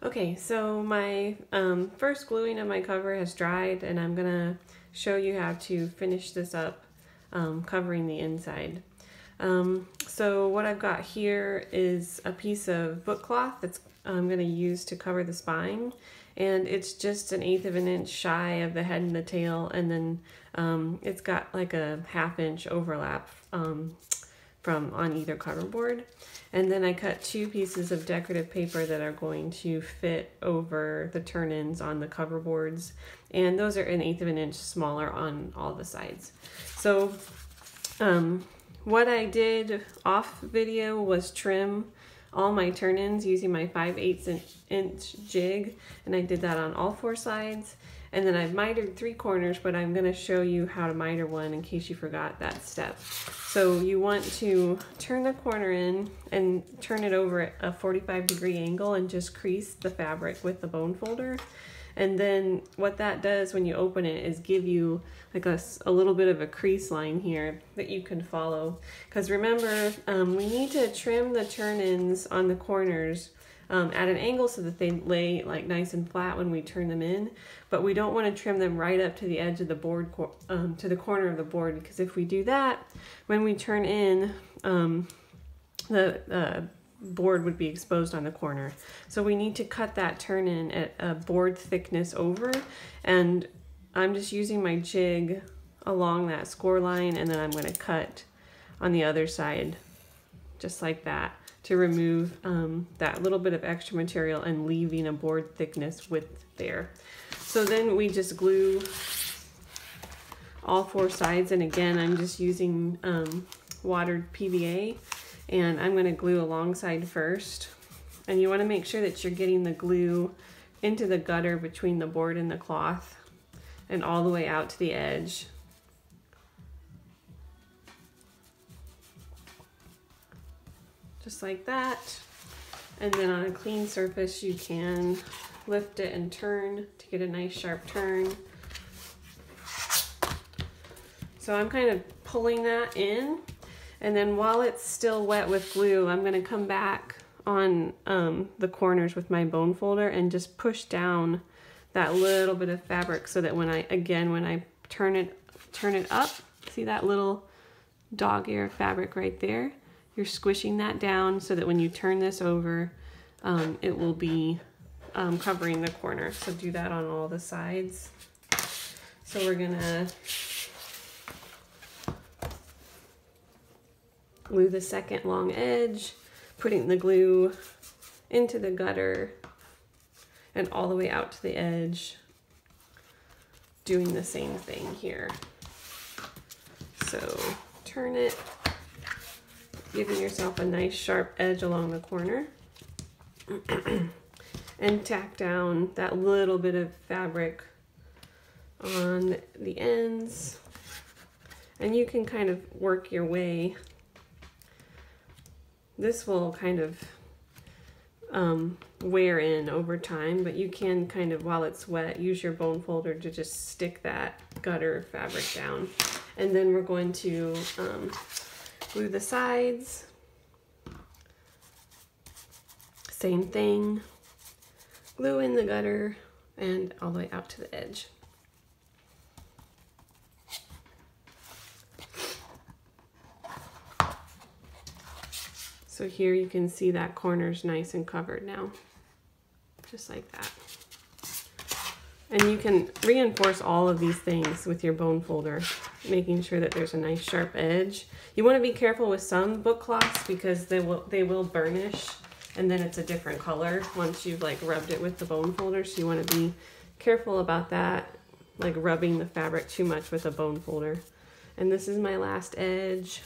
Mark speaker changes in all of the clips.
Speaker 1: Okay, so my first gluing of my cover has dried, and I'm gonna show you how to finish this up, covering the inside. So what I've got here is a piece of book cloth that's I'm gonna use to cover the spine, and it's just 1/8 of an inch shy of the head and the tail, and then it's got like a 1/2 inch overlap from on either cover board. And then I cut 2 pieces of decorative paper that are going to fit over the turn-ins on the cover boards. And those are 1/8 of an inch smaller on all the sides. So what I did off video was trim all my turn-ins using my 5/8 inch jig. And I did that on all 4 sides. And then I've mitered 3 corners, but I'm going to show you how to miter one in case you forgot that step. So you want to turn the corner in and turn it over at a 45-degree angle and just crease the fabric with the bone folder. And then what that does when you open it is give you like a little bit of a crease line here that you can follow. Because remember, we need to trim the turn-ins on the corners at an angle so that they lay like nice and flat when we turn them in, but we don't want to trim them right up to the edge of the board, to the corner of the board, because if we do that, when we turn in, the board would be exposed on the corner. So we need to cut that turn in at a board thickness over, and I'm just using my jig along that score line, and then I'm going to cut on the other side just like that, to remove that little bit of extra material and leaving a board thickness width there. So then we just glue all 4 sides, and again I'm just using watered PVA, and I'm going to glue alongside first. And you want to make sure that you're getting the glue into the gutter between the board and the cloth and all the way out to the edge. Just like that. And then on a clean surface you can lift it and turn to get a nice sharp turn. So I'm kind of pulling that in, and then while it's still wet with glue, I'm going to come back on the corners with my bone folder and just push down that little bit of fabric so that when I turn it up, see that little dog ear fabric right there? You're squishing that down so that when you turn this over, it will be covering the corner. So do that on all the sides. So we're gonna glue the second long edge, putting the glue into the gutter and all the way out to the edge, doing the same thing here. So turn it, giving yourself a nice sharp edge along the corner and tack down that little bit of fabric on the ends, and you can kind of work your way. This will kind of wear in over time, but you can kind of, while it's wet, use your bone folder to just stick that gutter fabric down. And then we're going to glue the sides. Same thing. Glue in the gutter and all the way out to the edge. So here you can see that corner's nice and covered now, just like that. And you can reinforce all of these things with your bone folder, making sure that there's a nice sharp edge. You want to be careful with some book cloths because they will burnish, and then it's a different color once you've like rubbed it with the bone folder. So you want to be careful about that, like rubbing the fabric too much with a bone folder. And this is my last edge,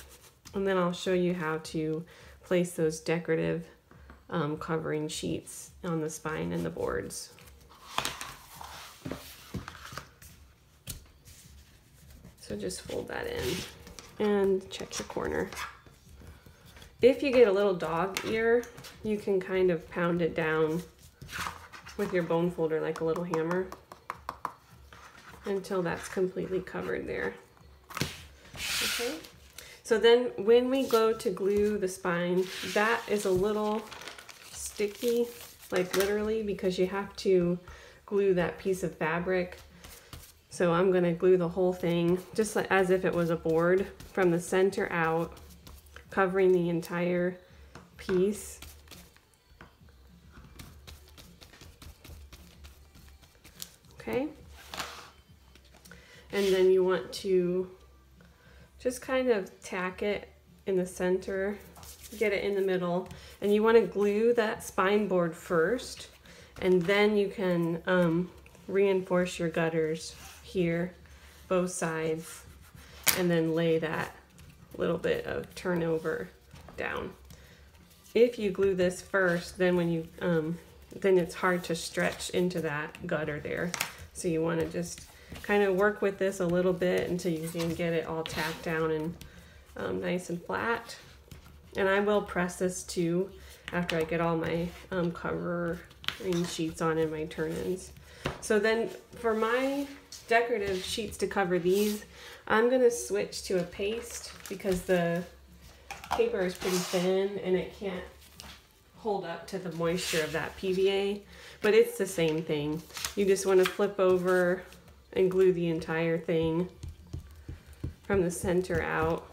Speaker 1: and then I'll show you how to place those decorative covering sheets on the spine and the boards. So just fold that in and check your corner. If you get a little dog ear, you can kind of pound it down with your bone folder like a little hammer until that's completely covered there. Okay. So then when we go to glue the spine, that is a little sticky like literally, because you have to glue that piece of fabric. So I'm gonna glue the whole thing just like as if it was a board from the center out, covering the entire piece. Okay. And then you want to just kind of tack it in the center, get it in the middle, and you want to glue that spine board first, and then you can reinforce your gutters here, both sides, and then lay that little bit of turnover down. If you glue this first, then when you then it's hard to stretch into that gutter there. So you want to just kind of work with this a little bit until you can get it all tacked down and nice and flat. And I will press this too after I get all my covering sheets on and my turn-ins. So then for my decorative sheets to cover these, I'm going to switch to a paste because the paper is pretty thin and it can't hold up to the moisture of that PVA, but it's the same thing. You just want to flip over and glue the entire thing from the center out.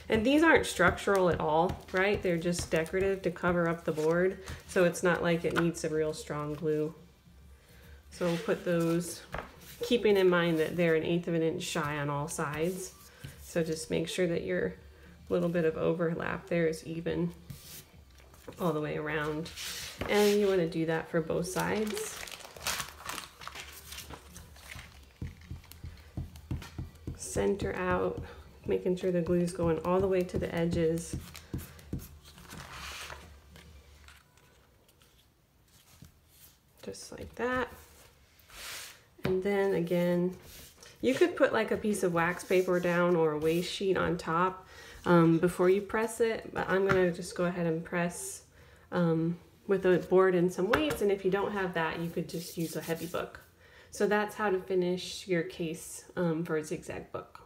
Speaker 1: And these aren't structural at all, right? They're just decorative to cover up the board, so it's not like it needs a real strong glue. So we'll put those, keeping in mind that they're 1/8 of an inch shy on all sides. So just make sure that your little bit of overlap there is even all the way around. And you want to do that for both sides. Center out, making sure the glue is going all the way to the edges. Just like that. And then again, you could put like a piece of wax paper down or a waste sheet on top before you press it, but I'm gonna just go ahead and press with a board and some weights, and if you don't have that, you could just use a heavy book. So that's how to finish your case for a Zig Zag book.